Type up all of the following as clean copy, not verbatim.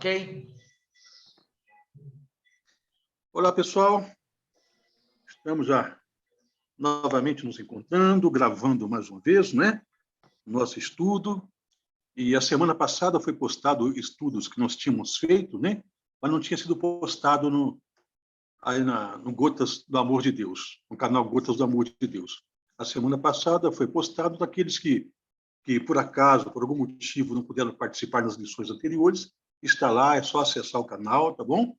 Ok? Olá, pessoal. Estamos já novamente nos encontrando, gravando mais uma vez, né? Nosso estudo. E a semana passada foi postado estudos que nós tínhamos feito, né? Mas não tinha sido postado no Gotas do Amor de Deus, no canal Gotas do Amor de Deus. A semana passada foi postado daqueles que por acaso, por algum motivo, não puderam participar das lições anteriores. Está lá, é só acessar o canal, tá bom?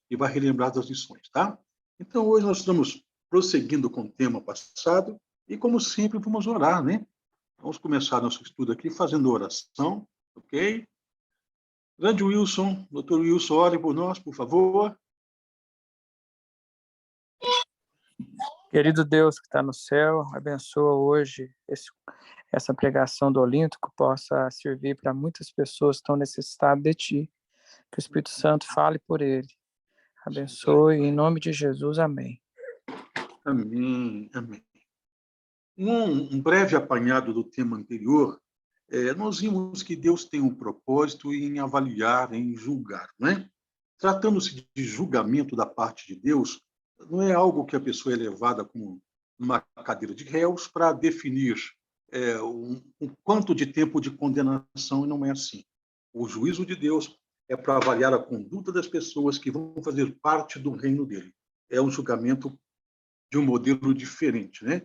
E vai relembrar das lições, tá? Então, hoje nós estamos prosseguindo com o tema passado e, como sempre, vamos orar, né? Vamos começar nosso estudo aqui fazendo oração, ok? Grande Wilson, doutor Wilson, ore por nós, por favor. Querido Deus que está no céu, abençoa hoje essa pregação do Olímpico, possa servir para muitas pessoas que estão necessitadas de Ti. Que o Espírito Santo fale por ele. Abençoe, em nome de Jesus, amém. Amém, amém. Um breve apanhado do tema anterior, nós vimos que Deus tem um propósito em avaliar, em julgar, né? Tratando-se de julgamento da parte de Deus, não é algo que a pessoa é levada como uma cadeira de réus para definir um quanto de tempo de condenação, e não é assim. O juízo de Deus é para avaliar a conduta das pessoas que vão fazer parte do reino dele. É um julgamento de um modelo diferente, né?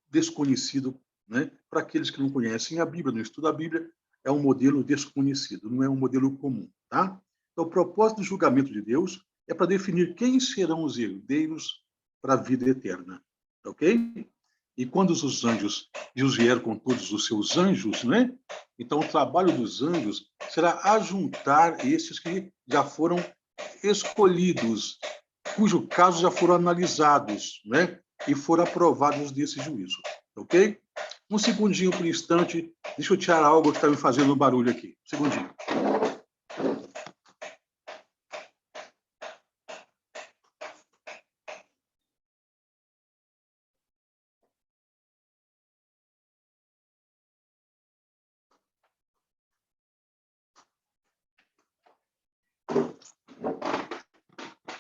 Desconhecido, né? Para aqueles que não conhecem a Bíblia, não estudam a Bíblia, é um modelo desconhecido, não é um modelo comum, tá? Então, o propósito do julgamento de Deus é para definir quem serão os herdeiros para a vida eterna, ok? E quando os anjos, Deus vier com todos os seus anjos, né? Então, o trabalho dos anjos será ajuntar esses que já foram escolhidos, cujo caso já foram analisados, né? E foram aprovados desse juízo, ok? Um segundinho por instante, deixa eu tirar algo que está me fazendo barulho aqui. Um segundinho.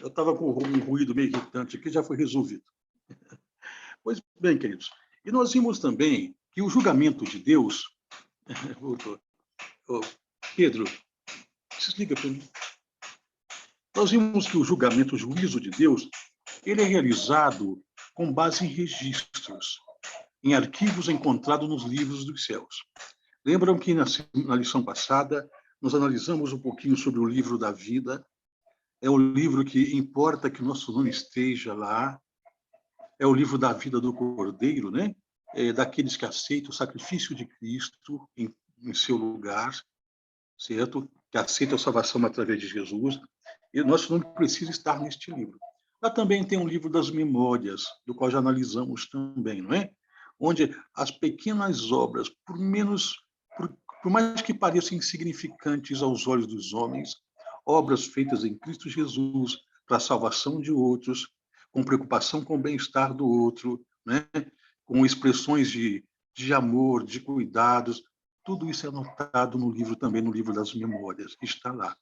Eu estava com um ruído meio irritante aqui, já foi resolvido. Pois bem, queridos, e nós vimos também que o julgamento de Deus... Pedro, desliga para mim. Nós vimos que o julgamento, o juízo de Deus, ele é realizado com base em registros, em arquivos encontrados nos livros dos céus. Lembram que na lição passada nós analisamos um pouquinho sobre o livro da vida? É o livro que importa que nosso nome esteja lá. É o livro da vida do Cordeiro, né? Daqueles que aceitam o sacrifício de Cristo em seu lugar, certo? Que aceitam a salvação através de Jesus. E nosso nome precisa estar neste livro. Lá também tem um livro das memórias, do qual já analisamos também, não é? Onde as pequenas obras, por mais que pareçam insignificantes aos olhos dos homens, obras feitas em Cristo Jesus para a salvação de outros, com preocupação com o bem-estar do outro, né? Com expressões de amor, de cuidados, tudo isso é anotado no livro também, no livro das memórias, está lá.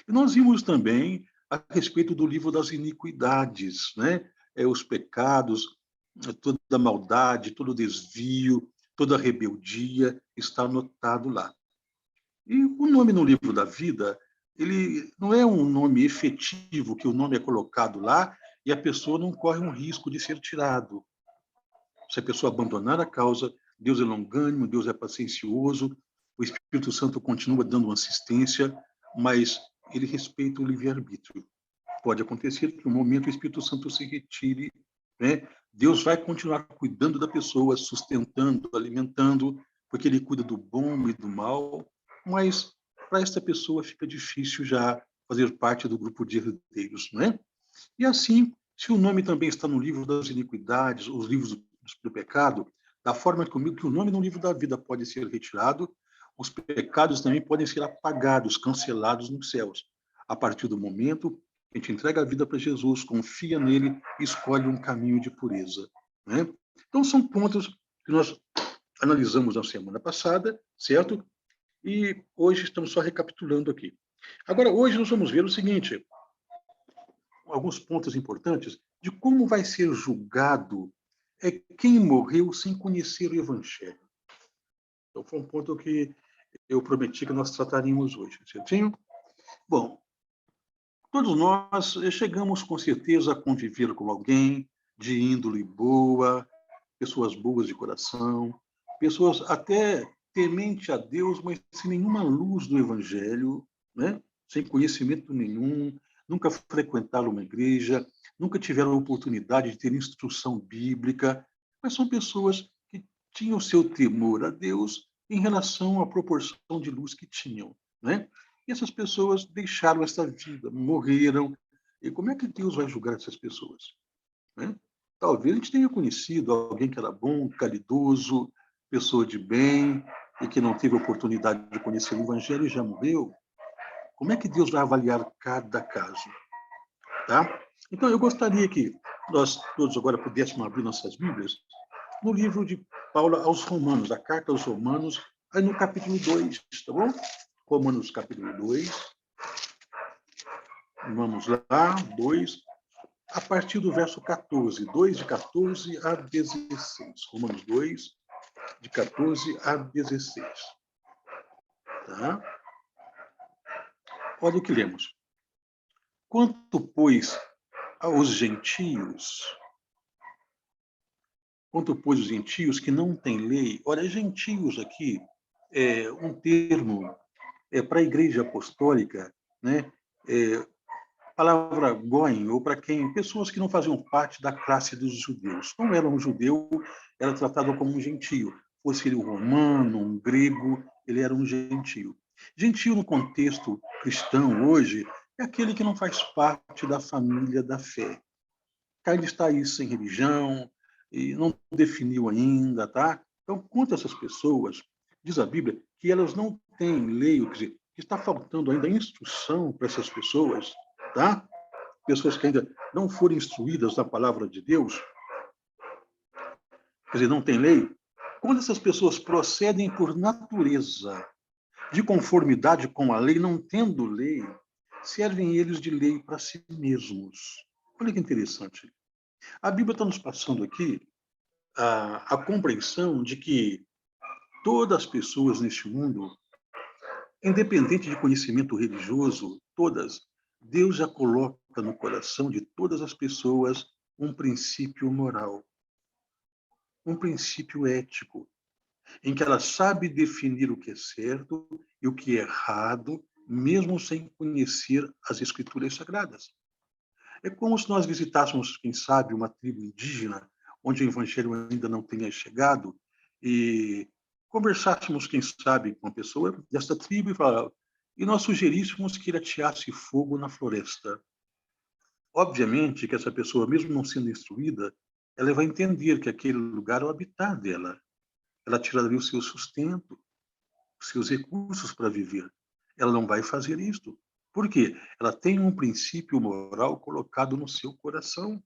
E nós vimos também a respeito do livro das iniquidades, né? Os pecados, toda a maldade, todo o desvio, toda a rebeldia está anotado lá. E o nome no livro da vida, ele não é um nome efetivo, que o nome é colocado lá e a pessoa não corre um risco de ser tirado. Se a pessoa abandonar a causa, Deus é longânimo, Deus é paciencioso, o Espírito Santo continua dando assistência, mas ele respeita o livre-arbítrio. Pode acontecer que, no momento, o Espírito Santo se retire, né? Deus vai continuar cuidando da pessoa, sustentando, alimentando, porque ele cuida do bom e do mal, mas para esta pessoa fica difícil já fazer parte do grupo de herdeiros, né? E assim, se o nome também está no livro das iniquidades, os livros do pecado, da forma que o nome no livro da vida pode ser retirado, os pecados também podem ser apagados, cancelados nos céus. A partir do momento que a gente entrega a vida para Jesus, confia nele e escolhe um caminho de pureza, né? Então, são pontos que nós analisamos na semana passada, certo? E hoje estamos só recapitulando aqui. Agora, hoje nós vamos ver o seguinte, alguns pontos importantes de como vai ser julgado quem morreu sem conhecer o Evangelho. Então, foi um ponto que eu prometi que nós trataríamos hoje, certinho? Bom, todos nós chegamos com certeza a conviver com alguém de índole boa, pessoas boas de coração, pessoas até temente a Deus, mas sem nenhuma luz do Evangelho, né? Sem conhecimento nenhum, nunca frequentaram uma igreja, nunca tiveram a oportunidade de ter instrução bíblica, mas são pessoas que tinham seu temor a Deus em relação à proporção de luz que tinham, né? E essas pessoas deixaram esta vida, morreram. E como é que Deus vai julgar essas pessoas? Né? Talvez a gente tenha conhecido alguém que era bom, caridoso, pessoa de bem, e que não teve oportunidade de conhecer o Evangelho e já morreu. Como é que Deus vai avaliar cada caso? Tá? Então, eu gostaria que nós todos agora pudéssemos abrir nossas Bíblias no livro de Paulo aos Romanos, a carta aos Romanos, aí no capítulo 2, tá bom? Romanos capítulo 2. Vamos lá, 2, a partir do verso 14, 2 de 14 a 16. Romanos 2, de 14 a 16. Tá? Olha o que lemos. Quanto, pois, aos gentios, os gentios que não têm lei, olha, gentios aqui é um termo para a igreja apostólica, né? Palavra goim, ou para quem, pessoas que não faziam parte da classe dos judeus. Não era um judeu, era tratado como um gentio. Fosse ele um romano, um grego, ele era um gentio. Gentio, no contexto cristão hoje, é aquele que não faz parte da família da fé. Ainda está aí sem religião, e não definiu ainda, tá? Então, quanto a essas pessoas, diz a Bíblia que elas não têm lei, quer dizer, que está faltando ainda instrução para essas pessoas, tá? Pessoas que ainda não foram instruídas na palavra de Deus, quer dizer, não tem lei. Quando essas pessoas procedem por natureza, de conformidade com a lei, não tendo lei, servem eles de lei para si mesmos. Olha que interessante. A Bíblia está nos passando aqui a compreensão de que todas as pessoas neste mundo, independente de conhecimento religioso, todas, Deus já coloca no coração de todas as pessoas um princípio moral, um princípio ético, em que ela sabe definir o que é certo e o que é errado, mesmo sem conhecer as escrituras sagradas. É como se nós visitássemos, quem sabe, uma tribo indígena, onde o evangelho ainda não tenha chegado, e conversássemos, quem sabe, com uma pessoa dessa tribo e nós sugeríssemos que ele ateasse fogo na floresta. Obviamente que essa pessoa, mesmo não sendo instruída, ela vai entender que aquele lugar é o habitat dela. Ela tiraria o seu sustento, os seus recursos para viver. Ela não vai fazer isso. Por quê? Ela tem um princípio moral colocado no seu coração.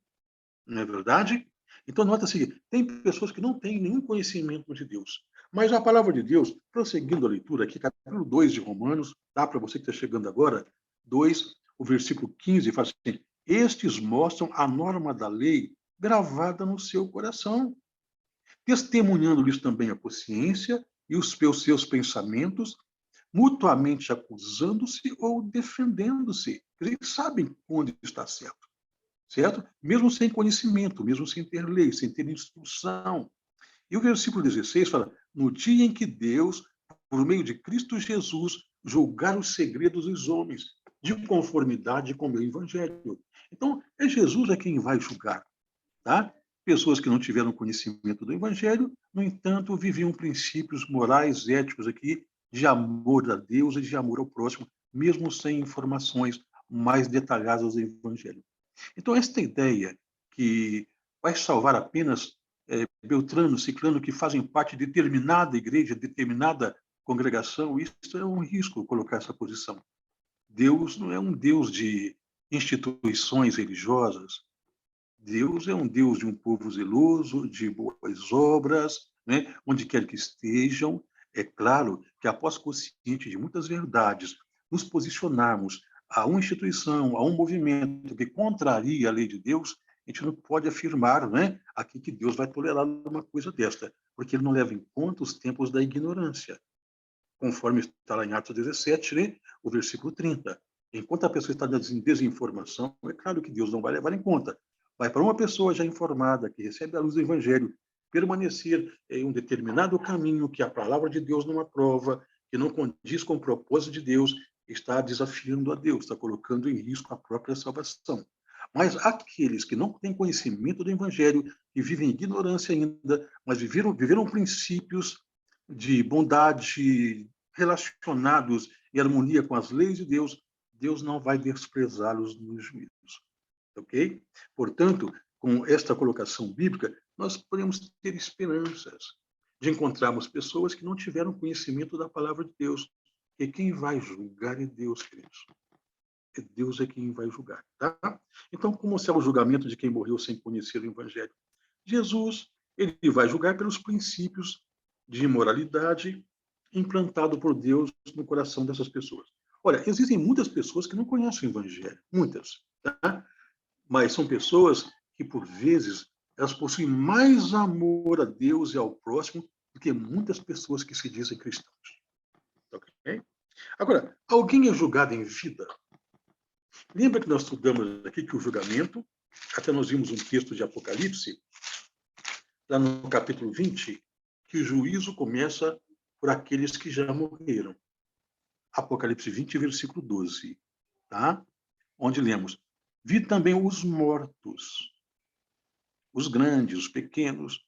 Não é verdade? Então, nota o seguinte, tem pessoas que não têm nenhum conhecimento de Deus. Mas a palavra de Deus, prosseguindo a leitura aqui, capítulo 2 de Romanos, dá para você que está chegando agora, 2, o versículo 15, fala assim, estes mostram a norma da lei gravada no seu coração, testemunhando-lhes também a consciência e os seus pensamentos, mutuamente acusando-se ou defendendo-se. Eles sabem onde está certo, certo? Mesmo sem conhecimento, mesmo sem ter lei, sem ter instrução. E o versículo 16 fala, no dia em que Deus, por meio de Cristo Jesus, julgar os segredos dos homens, de conformidade com o meu evangelho. Então, é Jesus quem vai julgar, tá? Pessoas que não tiveram conhecimento do Evangelho, no entanto, viviam princípios morais, éticos aqui, de amor a Deus e de amor ao próximo, mesmo sem informações mais detalhadas do Evangelho. Então, esta ideia que vai salvar apenas Beltrano, Ciclano, que fazem parte de determinada igreja, determinada congregação, isso é um risco colocar essa posição. Deus não é um Deus de instituições religiosas, Deus é um Deus de um povo zeloso, de boas obras, né? Onde quer que estejam. É claro que após consciente de muitas verdades, nos posicionarmos a uma instituição, a um movimento que contraria a lei de Deus, a gente não pode afirmar, né, aqui que Deus vai tolerar uma coisa desta, porque ele não leva em conta os tempos da ignorância, conforme está lá em Atos 17, né, o versículo 30. Enquanto a pessoa está em desinformação, é claro que Deus não vai levar em conta. Vai para uma pessoa já informada, que recebe a luz do Evangelho, permanecer em um determinado caminho que a palavra de Deus não aprova, que não condiz com o propósito de Deus, está desafiando a Deus, está colocando em risco a própria salvação. Mas aqueles que não têm conhecimento do Evangelho, que vivem em ignorância ainda, mas viveram princípios de bondade relacionados em harmonia com as leis de Deus, Deus não vai desprezá-los nos juízos. Ok? Portanto, com esta colocação bíblica, nós podemos ter esperanças de encontrarmos pessoas que não tiveram conhecimento da palavra de Deus. E quem vai julgar é Deus, queridos. Deus é quem vai julgar, tá? Então, como será o julgamento de quem morreu sem conhecer o Evangelho? Jesus, ele vai julgar pelos princípios de imoralidade implantado por Deus no coração dessas pessoas. Olha, existem muitas pessoas que não conhecem o Evangelho, muitas, tá? Mas são pessoas que, por vezes, elas possuem mais amor a Deus e ao próximo do que muitas pessoas que se dizem cristãos. Ok? Agora, alguém é julgado em vida? Lembra que nós estudamos aqui que o julgamento, até nós vimos um texto de Apocalipse, lá no capítulo 20, que o juízo começa por aqueles que já morreram. Apocalipse 20, versículo 12, tá? Onde lemos: vi também os mortos, os grandes, os pequenos,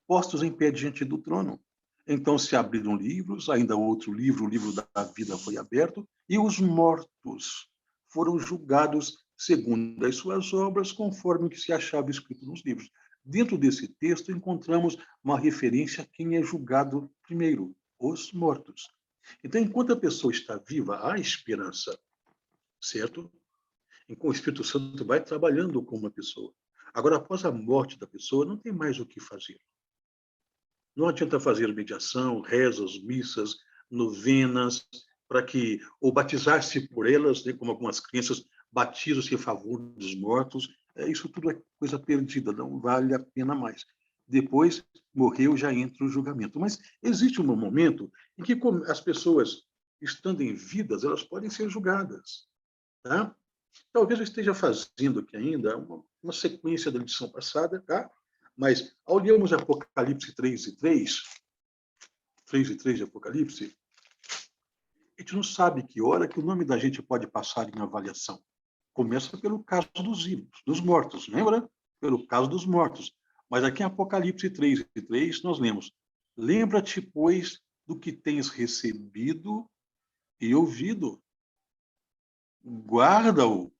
postos em pé diante do trono. Então se abriram livros, ainda outro livro, o livro da vida foi aberto, e os mortos foram julgados segundo as suas obras, conforme o que se achava escrito nos livros. Dentro desse texto, encontramos uma referência a quem é julgado primeiro, os mortos. Então, enquanto a pessoa está viva, há esperança, certo? O Espírito Santo vai trabalhando com uma pessoa. Agora, após a morte da pessoa, não tem mais o que fazer. Não adianta fazer mediação, rezas, missas, novenas, para que, ou batizar-se por elas, né, como algumas crenças batizam-se em favor dos mortos. Isso tudo é coisa perdida, não vale a pena mais. Depois, morreu, já entra o julgamento. Mas existe um momento em que as pessoas, estando em vidas, elas podem ser julgadas. Tá? Talvez eu esteja fazendo aqui ainda uma sequência da lição passada, tá? Mas, ao lermos Apocalipse 3 e 3 e 3 de Apocalipse, a gente não sabe que hora que o nome da gente pode passar em avaliação. Começa pelo caso dos vivos, dos mortos, lembra? Pelo caso dos mortos. Mas aqui em Apocalipse 3 e 3, nós lemos: lembra-te, pois, do que tens recebido e ouvido. Guarda-o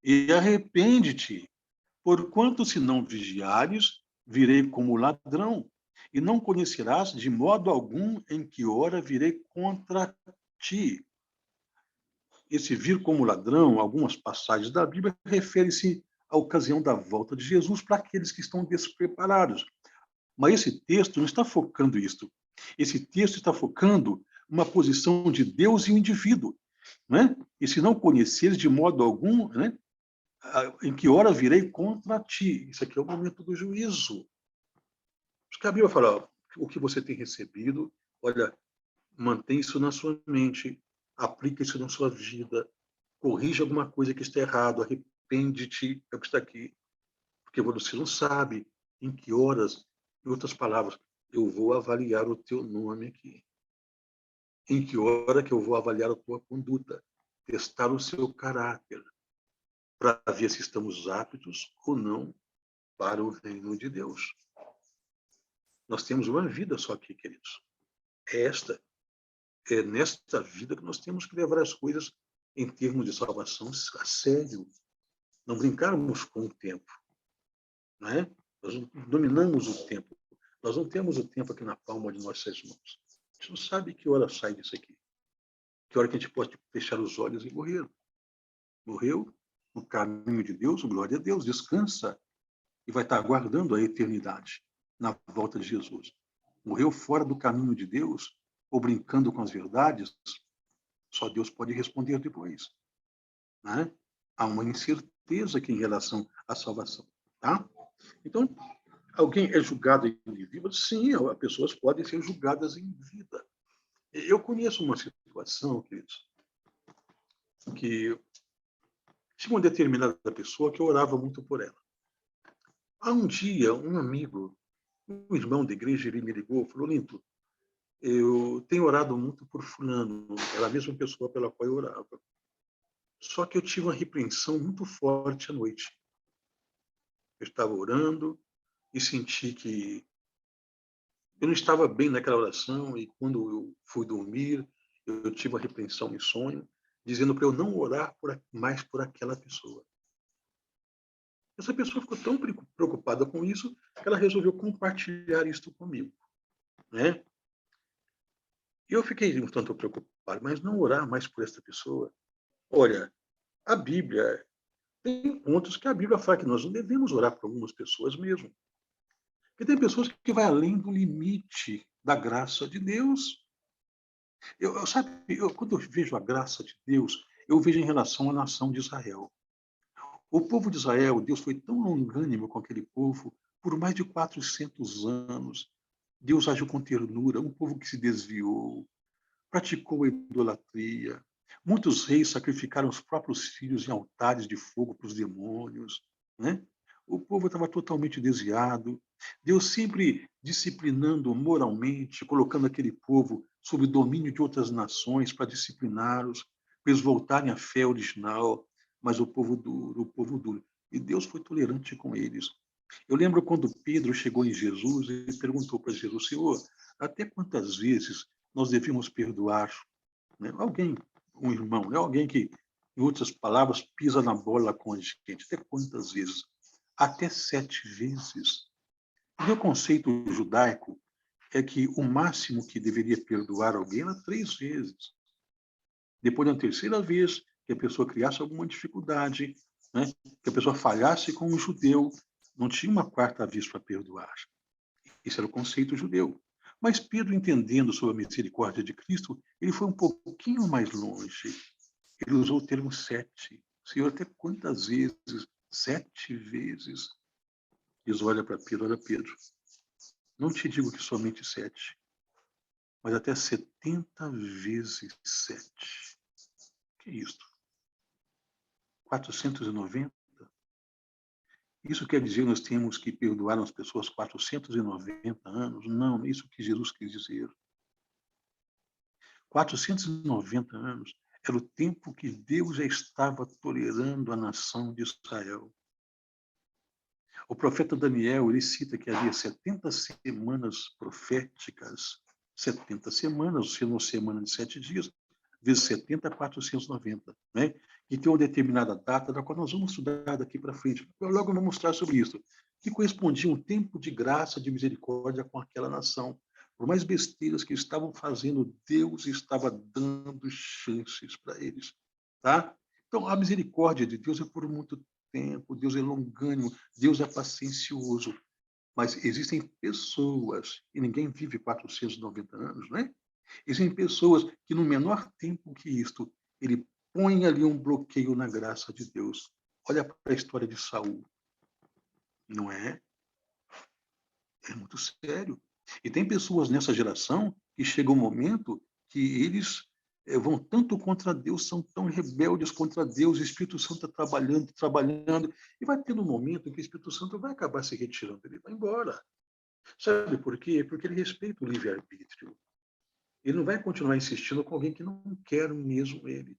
e arrepende-te. Porquanto, se não vigiares, virei como ladrão, e não conhecerás de modo algum em que hora virei contra ti. Esse vir como ladrão, algumas passagens da Bíblia, refere-se à ocasião da volta de Jesus para aqueles que estão despreparados. Mas esse texto não está focando isto. Esse texto está focando uma posição de Deus e o indivíduo. Né? E se não conheceres de modo algum, né? Em que hora virei contra ti? Isso aqui é o momento do juízo. Porque a Bíblia fala: o que você tem recebido, olha, mantém isso na sua mente, aplica isso na sua vida, corrija alguma coisa que está errado, arrepende-te, é o que está aqui, porque você não sabe em que horas, em outras palavras, eu vou avaliar o teu nome aqui. Em que hora que eu vou avaliar a tua conduta, testar o seu caráter, para ver se estamos aptos ou não para o reino de Deus. Nós temos uma vida só aqui, queridos. É nesta vida que nós temos que levar as coisas em termos de salvação a sério. Não brincarmos com o tempo. Né? Nós dominamos o tempo. Nós não temos o tempo aqui na palma de nossas mãos. A gente não sabe que hora sai disso aqui. Que hora que a gente pode fechar os olhos e morrer. Morreu no caminho de Deus, glória a Deus, descansa e vai estar aguardando a eternidade na volta de Jesus. Morreu fora do caminho de Deus, ou brincando com as verdades, Só Deus pode responder depois. Né? Há uma incerteza aqui em relação à salvação. Tá? Então, alguém é julgado em vida? Sim, as pessoas podem ser julgadas em vida. Eu conheço uma situação, queridos, que tinha uma determinada pessoa que eu orava muito por ela. Há um dia, um amigo, um irmão da igreja, ele me ligou e falou: Linto, eu tenho orado muito por fulano, era a mesma pessoa pela qual eu orava. Só que eu tive uma repreensão muito forte à noite. Eu estava orando e senti que eu não estava bem naquela oração, e quando eu fui dormir, eu tive uma repreensão em sonho, dizendo para eu não orar mais por aquela pessoa. Essa pessoa ficou tão preocupada com isso que ela resolveu compartilhar isso comigo. Né? Eu fiquei um tanto preocupado, mas não orar mais por essa pessoa. Olha, a Bíblia tem pontos que a Bíblia fala que nós não devemos orar por algumas pessoas mesmo. Porque tem pessoas que vão além do limite da graça de Deus. Quando eu vejo a graça de Deus, eu vejo em relação à nação de Israel. O povo de Israel, Deus foi tão longânimo com aquele povo por mais de 400 anos. Deus agiu com ternura, um povo que se desviou, praticou a idolatria. Muitos reis sacrificaram os próprios filhos em altares de fogo para os demônios. Né? O povo estava totalmente desviado. Deus sempre disciplinando moralmente, colocando aquele povo sob o domínio de outras nações para discipliná-los, para eles voltarem à fé original, mas o povo duro, o povo duro. E Deus foi tolerante com eles. Eu lembro quando Pedro chegou em Jesus e perguntou para Jesus: Senhor, até quantas vezes nós devemos perdoar, né? Alguém, um irmão, né? Alguém que, em outras palavras, pisa na bola com a gente. Até quantas vezes? Até 7 vezes. O meu conceito judaico é que o máximo que deveria perdoar alguém era 3 vezes. Depois da terceira vez, que a pessoa criasse alguma dificuldade, né? Que a pessoa falhasse com um judeu, não tinha uma quarta vez para perdoar. Esse era o conceito judeu. Mas Pedro, entendendo sobre a misericórdia de Cristo, ele foi um pouquinho mais longe. Ele usou o termo 7. Senhor, até quantas vezes? 7 vezes. Diz: olha para Pedro, olha Pedro. Não te digo que somente 7, mas até 70 vezes 7. Que é isso? 490? Isso quer dizer que nós temos que perdoar as pessoas 490 anos? Não, não é isso que Jesus quis dizer. 490 anos era o tempo que Deus já estava tolerando a nação de Israel. O profeta Daniel, ele cita que havia 70 semanas proféticas, 70 semanas, sendo uma semana de 7 dias, vezes 70, 490, né? E tem uma determinada data, da qual nós vamos estudar daqui para frente. Eu logo vou mostrar sobre isso, que correspondia um tempo de graça, de misericórdia com aquela nação. Por mais besteiras que estavam fazendo, Deus estava dando chances para eles. Tá? Então, a misericórdia de Deus é por muito tempo, Deus é longânimo, Deus é paciencioso. Mas existem pessoas, e ninguém vive 490 anos, né? Existem pessoas que, no menor tempo que isto, ele põe ali um bloqueio na graça de Deus. Olha para a história de Saul. Não é? É muito sério. E tem pessoas nessa geração que chega um momento que eles vão tanto contra Deus, são tão rebeldes contra Deus, o Espírito Santo está trabalhando, trabalhando, e vai ter um momento em que o Espírito Santo vai acabar se retirando, ele vai embora. Sabe por quê? Porque ele respeita o livre-arbítrio. Ele não vai continuar insistindo com alguém que não quer mesmo ele.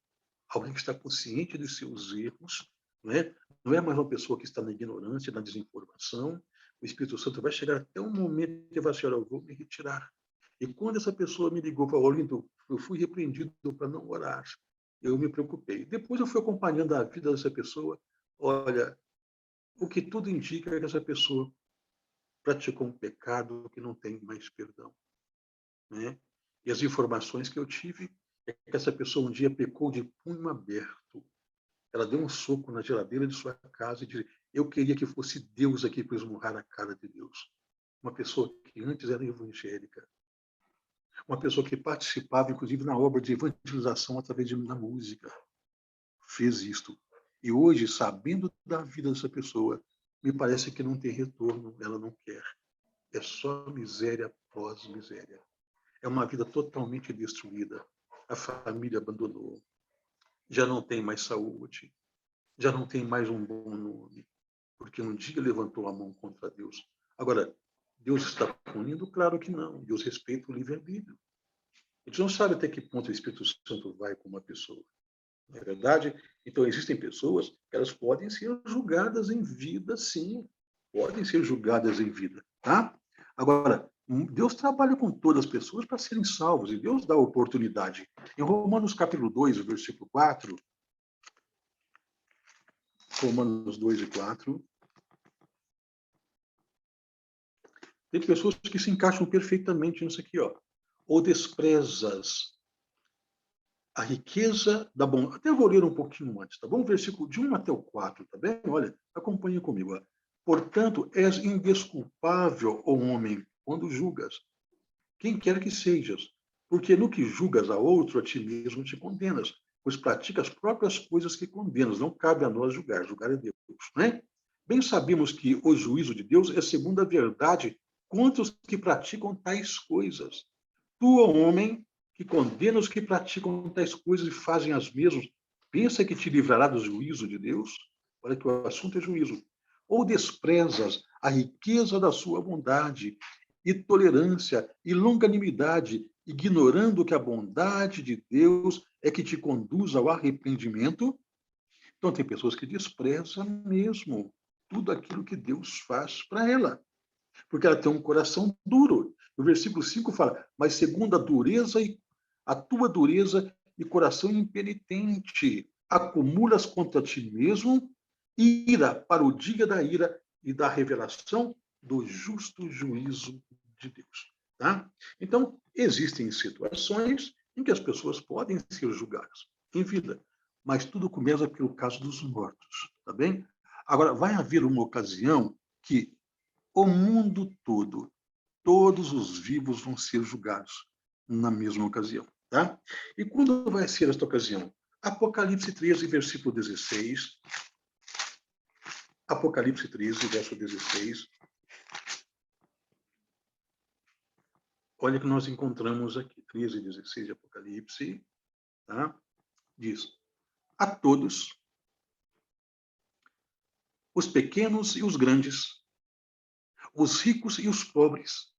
Alguém que está consciente dos seus erros, né? Não é mais uma pessoa que está na ignorância, na desinformação. O Espírito Santo vai chegar até um momento que vai dizer: eu vou me retirar. E quando essa pessoa me ligou para Olinto, eu fui repreendido para não orar. Eu me preocupei. Depois eu fui acompanhando a vida dessa pessoa. Olha, o que tudo indica é que essa pessoa praticou um pecado que não tem mais perdão, né? E as informações que eu tive é que essa pessoa um dia pecou de punho aberto. Ela deu um soco na geladeira de sua casa e disse: eu queria que fosse Deus aqui para esmurrar a cara de Deus. Uma pessoa que antes era evangélica. uma pessoa que participava, inclusive, na obra de evangelização através da música. Fez isto. E hoje, sabendo da vida dessa pessoa, me parece que não tem retorno, ela não quer. É só miséria após miséria. É uma vida totalmente destruída. A família abandonou. Já não tem mais saúde. Já não tem mais um bom nome. Porque um dia levantou a mão contra Deus. Agora, Deus está punindo? Claro que não. Deus respeita o livre-arbítrio. A gente não sabe até que ponto o Espírito Santo vai com uma pessoa. Não é verdade? Então, existem pessoas que elas podem ser julgadas em vida, sim. Podem ser julgadas em vida. Tá? Agora, Deus trabalha com todas as pessoas para serem salvos, e Deus dá oportunidade. Em Romanos capítulo 2, versículo 4, Romanos 2 e 4, tem pessoas que se encaixam perfeitamente nisso aqui, ó. Ou desprezas a riqueza da bondade. Até vou ler um pouquinho antes, tá bom? Versículo de 1 até o 4, tá bem? Olha, acompanhe comigo. Ó. Portanto, és indesculpável, ó homem, quando julgas, quem quer que sejas, porque no que julgas a outro, a ti mesmo te condenas, pois pratica as próprias coisas que condenas. Não cabe a nós julgar, julgar é Deus, né? Bem sabemos que o juízo de Deus é segundo a verdade contra os que praticam tais coisas. Tu, ó homem, que condena os que praticam tais coisas e fazem as mesmas, pensa que te livrará do juízo de Deus? Olha que o assunto é juízo. Ou desprezas a riqueza da sua bondade e tolerância e longanimidade, ignorando que a bondade de Deus é que te conduz ao arrependimento? Então, tem pessoas que desprezam mesmo tudo aquilo que Deus faz para ela, porque ela tem um coração duro. O versículo 5 fala, mas segundo a tua dureza e coração impenitente, acumulas contra ti mesmo ira para o dia da ira e da revelação do justo juízo de Deus. Tá? Então, existem situações em que as pessoas podem ser julgadas em vida, mas tudo começa pelo caso dos mortos, tá bem? Agora, vai haver uma ocasião que o mundo todo, todos os vivos vão ser julgados na mesma ocasião. Tá? E quando vai ser esta ocasião? Apocalipse 13, versículo 16. Apocalipse 13, verso 16. Olha que nós encontramos aqui, 13 e 16 de Apocalipse. Tá? Diz, a todos, os pequenos e os grandes, os ricos e os pobres,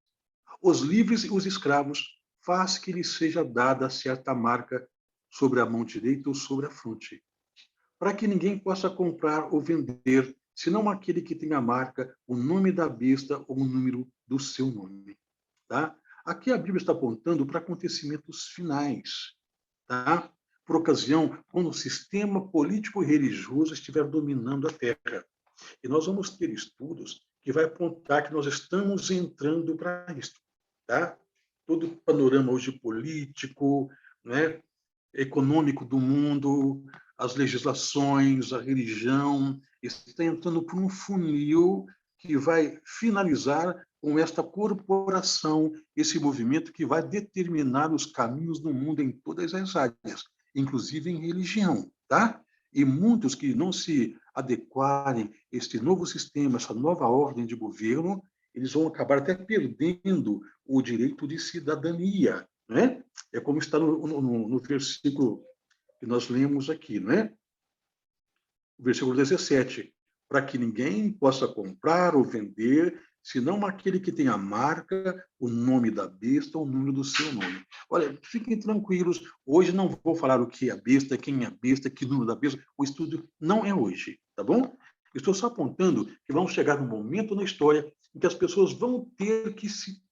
os livres e os escravos, faz que lhes seja dada certa marca sobre a mão direita ou sobre a fronte, para que ninguém possa comprar ou vender, senão aquele que tem a marca, o nome da besta ou o número do seu nome. Tá? Aqui a Bíblia está apontando para acontecimentos finais, tá? Por ocasião, quando o sistema político e religioso estiver dominando a Terra. E nós vamos ter estudos que vai apontar que nós estamos entrando para isso. Tá? Todo o panorama hoje político, né, econômico do mundo, as legislações, a religião, está entrando por um funil que vai finalizar com esta corporação, esse movimento que vai determinar os caminhos do mundo em todas as áreas, inclusive em religião, tá? E muitos que não se adequarem a este novo sistema, essa nova ordem de governo, eles vão acabar até perdendo o direito de cidadania, né? É como está no versículo que nós lemos aqui, né? O versículo 17, para que ninguém possa comprar ou vender, senão aquele que tem a marca, o nome da besta, o número do seu nome. Olha, fiquem tranquilos, hoje não vou falar o que é a besta, quem é a besta, que número da besta, o estudo não é hoje, tá bom? Estou só apontando que vamos chegar num momento na história em que as pessoas vão ter que se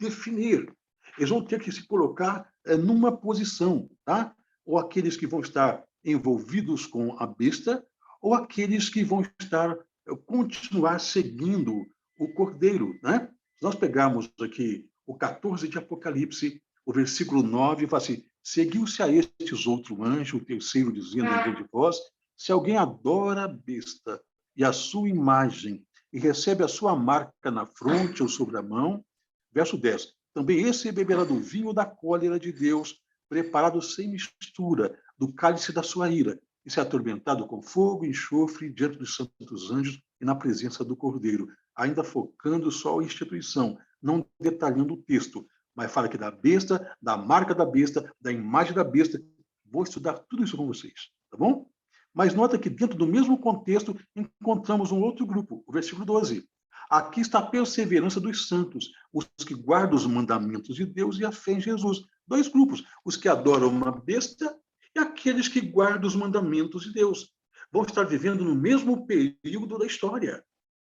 definir, eles vão ter que se colocar numa posição, tá? Ou aqueles que vão estar envolvidos com a besta, ou aqueles que vão estar continuar seguindo o Cordeiro, né? Se nós pegarmos aqui o 14 de Apocalipse, o versículo 9, fala assim, seguiu-se a estes outro anjo, o terceiro, dizendo em grande voz, se alguém adora a besta e a sua imagem e recebe a sua marca na fronte ou sobre a mão, verso 10, também esse beberá do vinho da cólera de Deus, preparado sem mistura, do cálice da sua ira, e se atormentado com fogo e enxofre diante dos santos anjos e na presença do Cordeiro, ainda focando só a instituição, não detalhando o texto, mas fala aqui da besta, da marca da besta, da imagem da besta. Vou estudar tudo isso com vocês, tá bom? Mas nota que dentro do mesmo contexto encontramos um outro grupo, o versículo 12. Aqui está a perseverança dos santos, os que guardam os mandamentos de Deus e a fé em Jesus. Dois grupos, os que adoram uma besta e aqueles que guardam os mandamentos de Deus. Vão estar vivendo no mesmo período da história,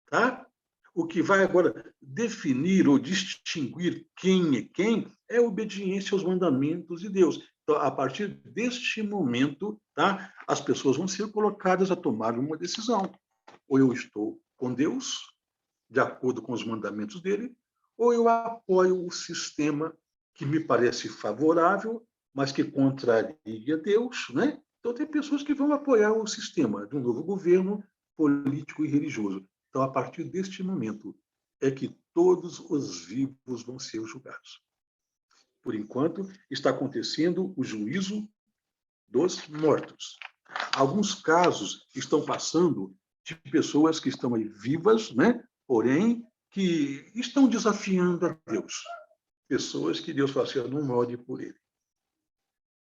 tá? O que vai agora definir ou distinguir quem é a obediência aos mandamentos de Deus. Então, a partir deste momento, tá, as pessoas vão ser colocadas a tomar uma decisão. Ou eu estou com Deus, de acordo com os mandamentos dele, ou eu apoio o sistema que me parece favorável, mas que contraria Deus, né? Então, tem pessoas que vão apoiar o sistema de um novo governo político e religioso. Então, a partir deste momento, é que todos os vivos vão ser julgados. Por enquanto, está acontecendo o juízo dos mortos. Alguns casos estão passando de pessoas que estão aí vivas, né? Porém, que estão desafiando a Deus. Pessoas que Deus fala assim, não more por ele.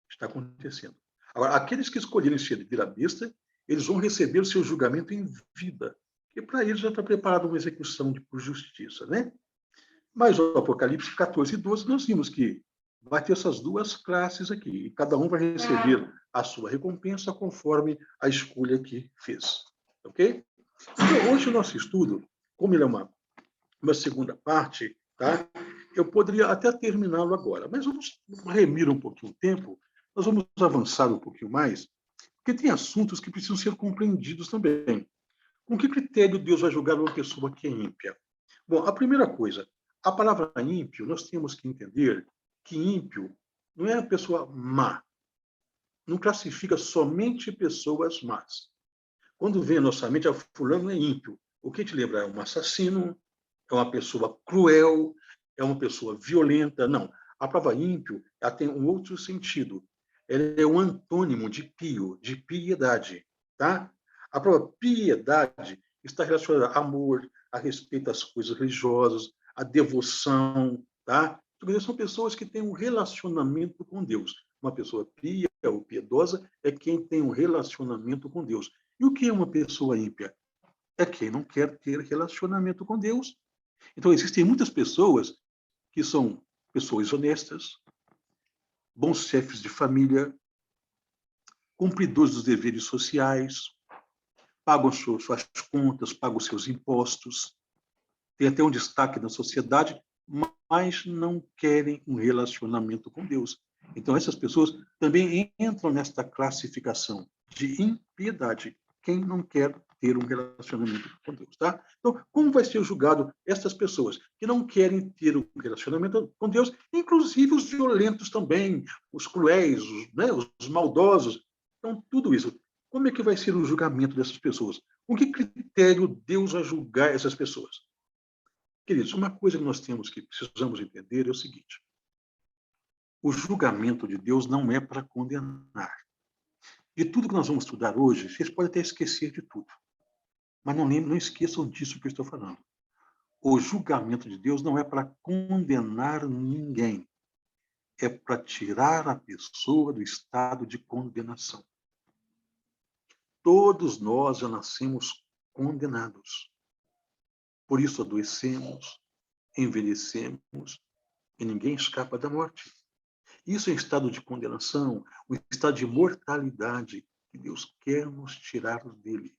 Está acontecendo. Agora, aqueles que escolherem servir a besta, eles vão receber o seu julgamento em vida. E para eles já está preparada uma execução por justiça, né? Mas o Apocalipse 14 e 12, nós vimos que vai ter essas duas classes aqui, e cada um vai receber a sua recompensa conforme a escolha que fez. Ok? Então, hoje o nosso estudo, como ele é uma segunda parte, tá? Eu poderia até terminá-lo agora, mas vamos remir um pouquinho o tempo, nós vamos avançar um pouquinho mais, porque tem assuntos que precisam ser compreendidos também. Com que critério Deus vai julgar uma pessoa que é ímpia? Bom, a primeira coisa, a palavra ímpio, nós temos que entender que ímpio não é a pessoa má. Não classifica somente pessoas más. Quando vem a nossa mente, fulano é ímpio. O que te lembra? É um assassino, é uma pessoa cruel, é uma pessoa violenta. Não. A palavra ímpio ela tem um outro sentido. Ela é um antônimo de pio, de piedade. Tá? A palavra piedade está relacionada a amor, a respeito às coisas religiosas, a devoção. Tá? Então, são pessoas que têm um relacionamento com Deus. Uma pessoa pia ou piedosa é quem tem um relacionamento com Deus. E o que é uma pessoa ímpia? É quem não quer ter relacionamento com Deus. Então, existem muitas pessoas que são pessoas honestas, bons chefes de família, cumpridores dos deveres sociais, pagam suas contas, pagam seus impostos, têm até um destaque na sociedade, mas não querem um relacionamento com Deus. Então, essas pessoas também entram nesta classificação de impiedade. Quem não quer ter um relacionamento com Deus, tá? Então, como vai ser julgado essas pessoas que não querem ter um relacionamento com Deus, inclusive os violentos também, os cruéis, né, os maldosos. Então, tudo isso. Como é que vai ser o julgamento dessas pessoas? Com que critério Deus vai julgar essas pessoas? Queridos, uma coisa que nós precisamos entender é o seguinte: o julgamento de Deus não é para condenar. De tudo que nós vamos estudar hoje, vocês podem até esquecer de tudo. Mas não esqueçam disso que eu estou falando. O julgamento de Deus não é para condenar ninguém. É para tirar a pessoa do estado de condenação. Todos nós já nascemos condenados. Por isso adoecemos, envelhecemos, e ninguém escapa da morte. Isso é estado de condenação, o estado de mortalidade que Deus quer nos tirar dele.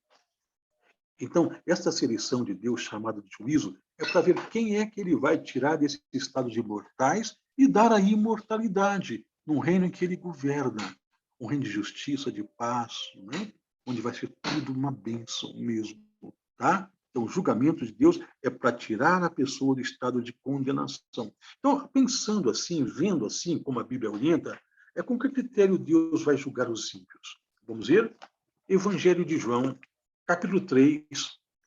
Então, esta seleção de Deus, chamada de juízo, é para ver quem é que ele vai tirar desse estado de mortais e dar a imortalidade num reino em que ele governa. Um reino de justiça, de paz, né? Onde vai ser tudo uma bênção mesmo. Tá? Então, o julgamento de Deus é para tirar a pessoa do estado de condenação. Então, pensando assim, vendo assim, como a Bíblia orienta, é com que critério Deus vai julgar os ímpios? Vamos ver? Evangelho de João, capítulo 3,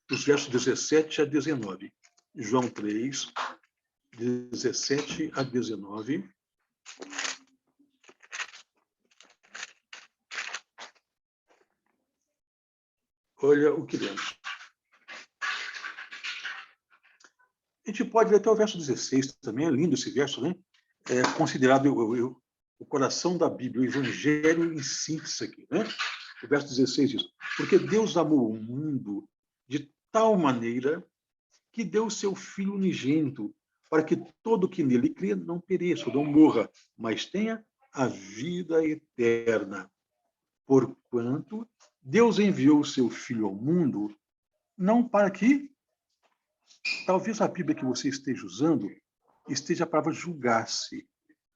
dos versos 17 a 19. João 3, 17 a 19. Olha o que lemos. A gente pode ler até o verso 16 também, é lindo esse verso, né? É considerado o coração da Bíblia, o Evangelho em síntese aqui, né? O verso 16 diz: porque Deus amou o mundo de tal maneira que deu o seu Filho unigênito, para que todo que nele crê não pereça, não morra, mas tenha a vida eterna. Porquanto Deus enviou o seu Filho ao mundo, não para que, talvez a Bíblia que você esteja usando esteja a palavra julgar-se,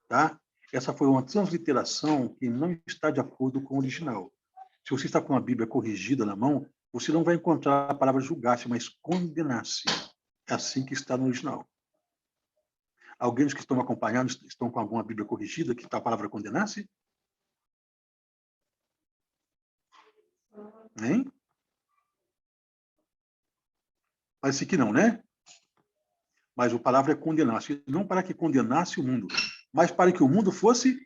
tá? Essa foi uma transliteração que não está de acordo com o original. Se você está com a Bíblia corrigida na mão, você não vai encontrar a palavra julgar-se, mas condenar-se. É assim que está no original. Alguém que estão acompanhando, estão com alguma Bíblia corrigida, que está a palavra condenar-se? Hein? Parece que não, né? Mas a palavra é condenar-se. Não para que condenasse o mundo, mas para que o mundo fosse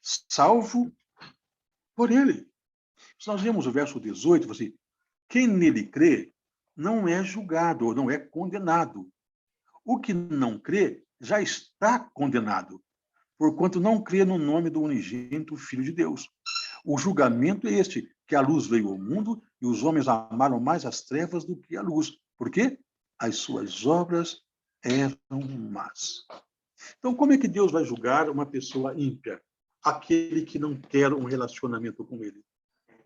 salvo por ele. Se nós vemos o verso 18, assim, quem nele crê não é julgado, ou não é condenado. O que não crê já está condenado, porquanto não crê no nome do unigênito Filho de Deus. O julgamento é este, que a luz veio ao mundo e os homens amaram mais as trevas do que a luz. Por quê? As suas obras eram más. Então, como é que Deus vai julgar uma pessoa ímpia? Aquele que não quer um relacionamento com ele.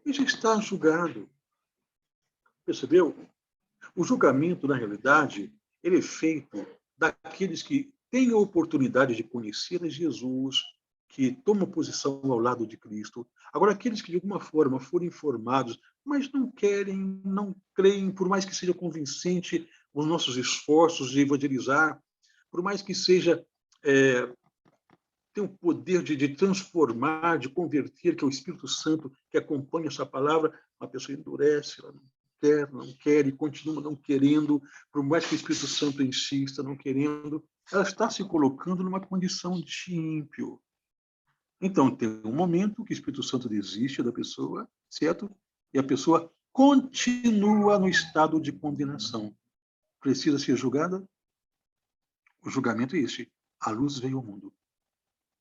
Ele já está julgado. Percebeu? O julgamento, na realidade, ele é feito daqueles que têm a oportunidade de conhecer a Jesus, que tomam posição ao lado de Cristo. Agora, aqueles que, de alguma forma, foram informados, mas não querem, não creem, por mais que seja convincente os nossos esforços de evangelizar, por mais que seja tem o poder de transformar, de converter, que é o Espírito Santo que acompanha essa palavra, uma pessoa endurece, ela não quer e continua não querendo, por mais que o Espírito Santo insista, não querendo, ela está se colocando numa condição de ímpio. Então, tem um momento que o Espírito Santo desiste da pessoa, certo? E a pessoa continua no estado de condenação. Precisa ser julgada? O julgamento é este. A luz veio ao mundo.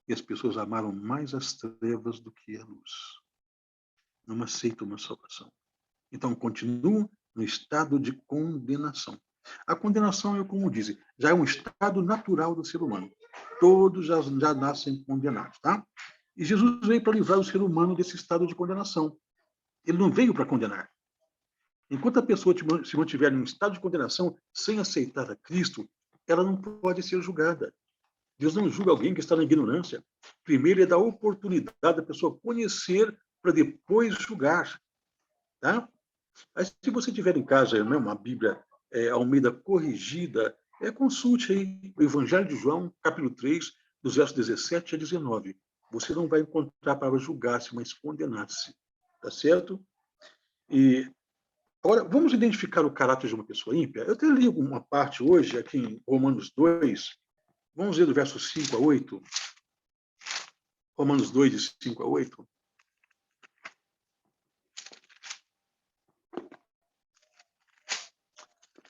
E as pessoas amaram mais as trevas do que a luz. Não aceitam uma salvação. Então, continuam no estado de condenação. A condenação é, como dizem, já é um estado natural do ser humano. Todos já nascem condenados, tá? E Jesus veio para livrar o ser humano desse estado de condenação. Ele não veio para condenar. Enquanto a pessoa se mantiver em um estado de condenação sem aceitar a Cristo, ela não pode ser julgada. Deus não julga alguém que está na ignorância. Primeiro, ele dá a oportunidade da pessoa conhecer para depois julgar. Tá? Mas, se você tiver em casa uma Bíblia Almeida corrigida, consulte aí o Evangelho de João, capítulo 3, dos versos 17 a 19. Você não vai encontrar a palavra julgar-se, mas condenar-se. Tá certo? E agora, vamos identificar o caráter de uma pessoa ímpia? Eu até li uma parte hoje, aqui em Romanos 2, vamos ler do verso 5 a 8. Romanos 2, de 5 a 8.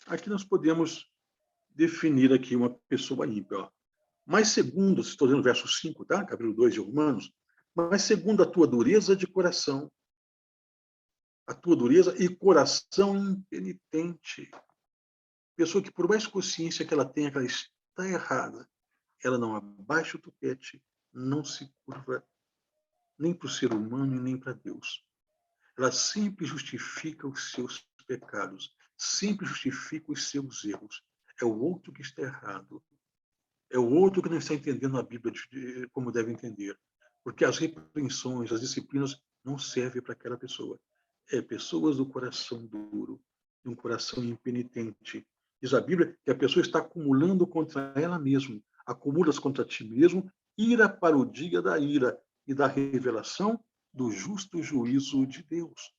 Aqui nós podemos definir aqui uma pessoa ímpia. Ó. Mas segundo, estou lendo o verso 5, tá? Capítulo 2 de Romanos. Mas segundo a tua dureza de coração, a tua dureza e coração impenitente. Pessoa que, por mais consciência que ela tenha que ela está errada, ela não abaixa o tupete, não se curva nem para o ser humano e nem para Deus. Ela sempre justifica os seus pecados, sempre justifica os seus erros. É o outro que está errado. É o outro que não está entendendo a Bíblia como deve entender. Porque as repreensões, as disciplinas não servem para aquela pessoa. É pessoas do coração duro, de um coração impenitente. Diz a Bíblia que a pessoa está acumulando contra ela mesma. Acumulas contra ti mesmo ira para o dia da ira e da revelação do justo juízo de Deus.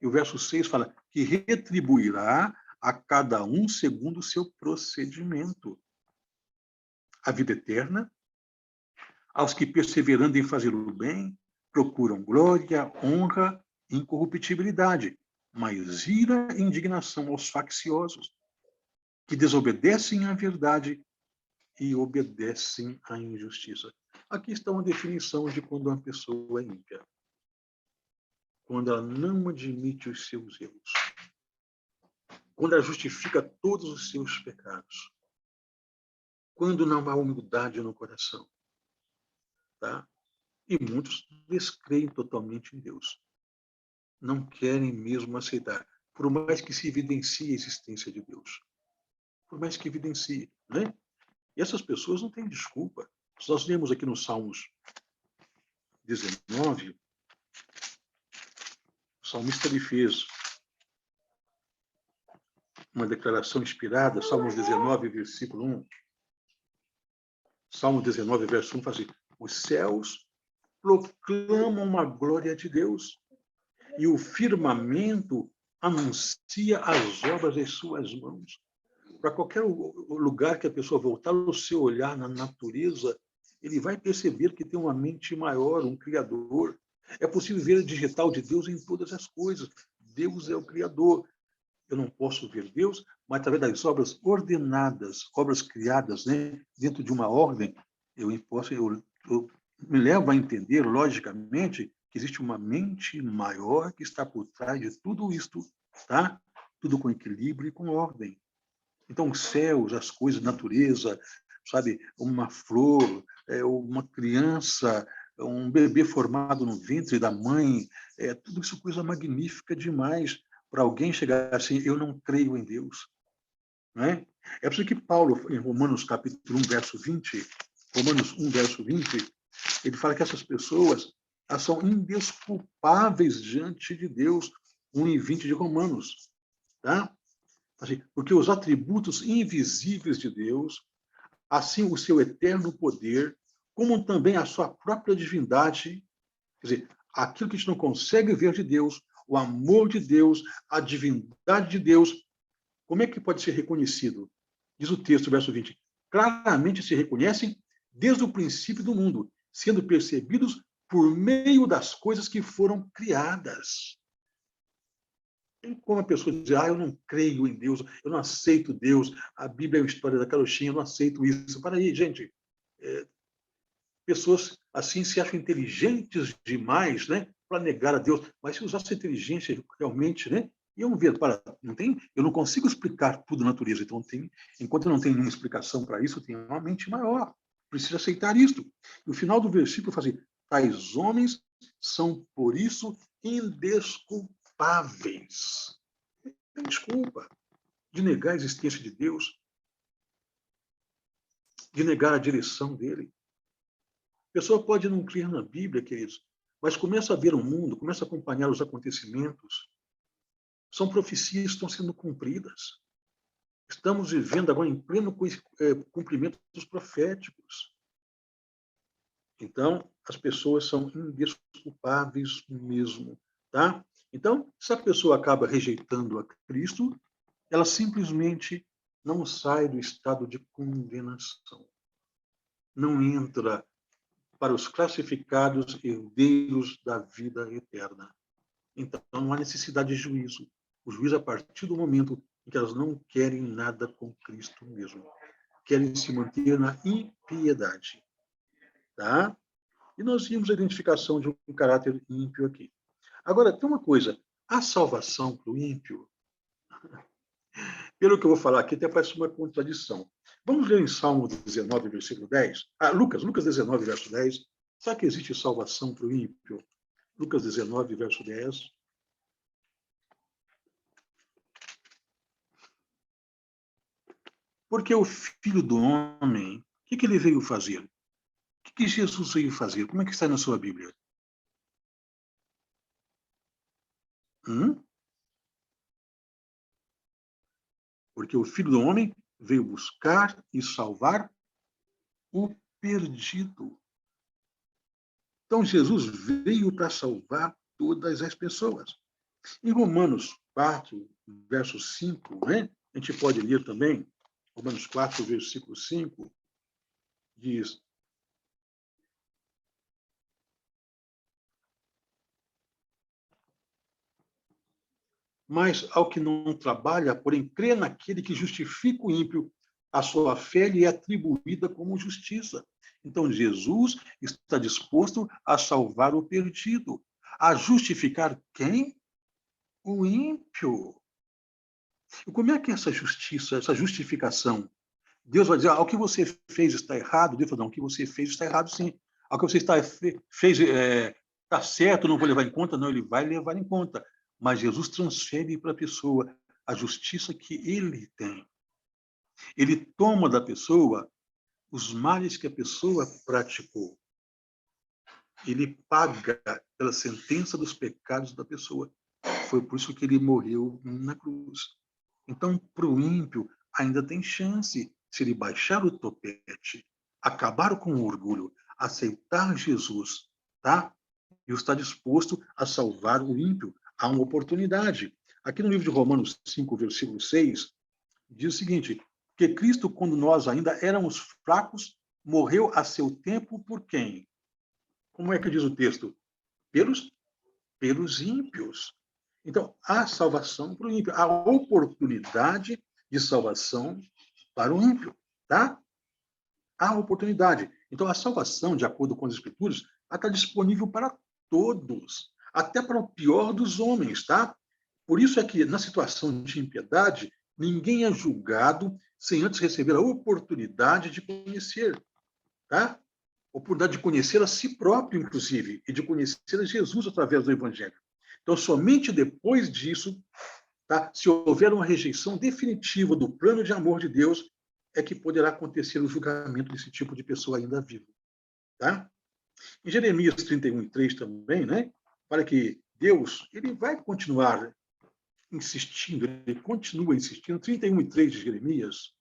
E o verso 6 fala que retribuirá a cada um segundo o seu procedimento. a vida eterna, aos que, perseverando em fazer o bem, procuram glória, honra e incorruptibilidade, mas ira e indignação aos facciosos, que desobedecem à verdade e obedecem à injustiça. Aqui está uma definição de quando uma pessoa é ímpia. Quando ela não admite os seus erros. Quando ela justifica todos os seus pecados. Quando não há humildade no coração. Tá? E muitos descreem totalmente em Deus. Não querem mesmo aceitar, por mais que se evidencie a existência de Deus. Por mais que evidencie. Né? E essas pessoas não têm desculpa. Se nós lemos aqui no Salmos 19, o salmista ele fez uma declaração inspirada, Salmos 19, versículo 1. Salmo 19, verso 1, fala assim: os céus proclamam a glória de Deus e o firmamento anuncia as obras das suas mãos. Para qualquer lugar que a pessoa voltar o seu olhar na natureza, ele vai perceber que tem uma mente maior, um Criador. É possível ver o digital de Deus em todas as coisas. Deus é o Criador. Eu não posso ver Deus, mas através das obras ordenadas, obras criadas, né, dentro de uma ordem, eu me levo a entender, logicamente, que existe uma mente maior que está por trás de tudo isto, tá? Tudo com equilíbrio e com ordem. Então, os céus, as coisas, a natureza, sabe, uma flor, uma criança, um bebê formado no ventre da mãe, tudo isso é coisa magnífica demais para alguém chegar assim: eu não creio em Deus. Não é? É por isso que Paulo, em Romanos capítulo 1, verso 20, Romanos 1, verso 20, ele fala que essas pessoas elas são indesculpáveis diante de Deus, 1:20 de Romanos. Tá? Assim, porque os atributos invisíveis de Deus, assim o seu eterno poder, como também a sua própria divindade, quer dizer, aquilo que a gente não consegue ver de Deus, o amor de Deus, a divindade de Deus, como é que pode ser reconhecido? Diz o texto, verso 20, claramente se reconhecem desde o princípio do mundo, sendo percebidos por meio das coisas que foram criadas. Tem como a pessoa dizer: eu não creio em Deus, eu não aceito Deus, a Bíblia é uma história da carochinha, eu não aceito isso. Para aí, gente. Pessoas assim se acham inteligentes demais, né, para negar a Deus. Mas se usasse inteligência realmente, né, iam ver, eu não consigo explicar tudo na natureza, então enquanto eu não tenho nenhuma explicação para isso, eu tenho uma mente maior. Preciso aceitar isto. E o final do versículo fala assim: tais homens são, por isso, indesculpáveis. Tem desculpa de negar a existência de Deus, de negar a direção dele. A pessoa pode não crer na Bíblia, queridos, mas começa a ver o mundo, começa a acompanhar os acontecimentos. São profecias que estão sendo cumpridas. Estamos vivendo agora em pleno cumprimento dos proféticos. Então, as pessoas são indesculpáveis mesmo, tá? Então, se a pessoa acaba rejeitando a Cristo, ela simplesmente não sai do estado de condenação. Não entra para os classificados herdeiros da vida eterna. Então, não há necessidade de juízo. O juízo é a partir do momento em que elas não querem nada com Cristo mesmo. Querem se manter na impiedade. Tá? E nós vimos a identificação de um caráter ímpio aqui. Agora, tem uma coisa. A salvação para o ímpio, pelo que eu vou falar aqui, até parece uma contradição. Vamos ler em Salmo 19, versículo 10. Lucas 19, verso 10. Será que existe salvação para o ímpio? Lucas 19, verso 10. Porque o Filho do Homem, o que ele veio fazer? O que Jesus veio fazer? Como é que está na sua Bíblia? Porque o Filho do Homem veio buscar e salvar o perdido. Então, Jesus veio para salvar todas as pessoas. Em Romanos 4, verso 5, né? A gente pode ler também, Romanos 4, versículo 5, Diz: mas ao que não trabalha, porém crê naquele que justifica o ímpio, a sua fé lhe é atribuída como justiça. Então, Jesus está disposto a salvar o perdido, a justificar quem? O ímpio. E como é que é essa justiça, essa justificação? Deus vai dizer, o que você fez está errado? Deus vai dizer, não, o que você fez está errado, sim. O que você fez está certo, não vou levar em conta? Não, ele vai levar em conta. Mas Jesus transfere para a pessoa a justiça que ele tem. Ele toma da pessoa os males que a pessoa praticou. Ele paga pela sentença dos pecados da pessoa. Foi por isso que ele morreu na cruz. Então, para o ímpio, ainda tem chance. Se ele baixar o topete, acabar com o orgulho, aceitar Jesus, tá? E está disposto a salvar o ímpio. Há uma oportunidade. Aqui no livro de Romanos 5, versículo 6, diz o seguinte: que Cristo, quando nós ainda éramos fracos, morreu a seu tempo por quem? Como é que diz o texto? Pelos ímpios. Então, há salvação para o ímpio, há oportunidade de salvação para o ímpio, tá? Há oportunidade. Então, a salvação, de acordo com as Escrituras, está disponível para todos, até para o pior dos homens, tá? Por isso é que, na situação de impiedade, ninguém é julgado sem antes receber a oportunidade de conhecer, tá? Oportunidade de conhecer a si próprio, inclusive, e de conhecer a Jesus através do Evangelho. Então, somente depois disso, tá, se houver uma rejeição definitiva do plano de amor de Deus, é que poderá acontecer o julgamento desse tipo de pessoa ainda viva. Tá? Em Jeremias 31:3 também, né, para que Deus ele vai continuar insistindo, ele continua insistindo, 31:3 de Jeremias,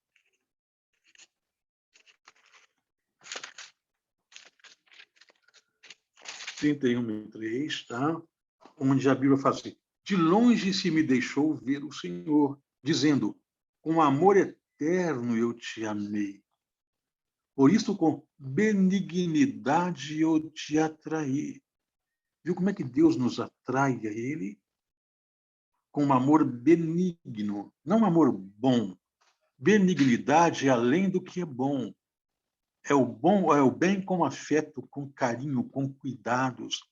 31:3, tá? Onde a Bíblia fala assim: de longe se me deixou ver o Senhor, dizendo, com amor eterno eu te amei. Por isso, com benignidade eu te atraí. Viu como é que Deus nos atrai a Ele? Com um amor benigno, não um amor bom. Benignidade é além do que é bom. É o bem com afeto, com carinho, com cuidados.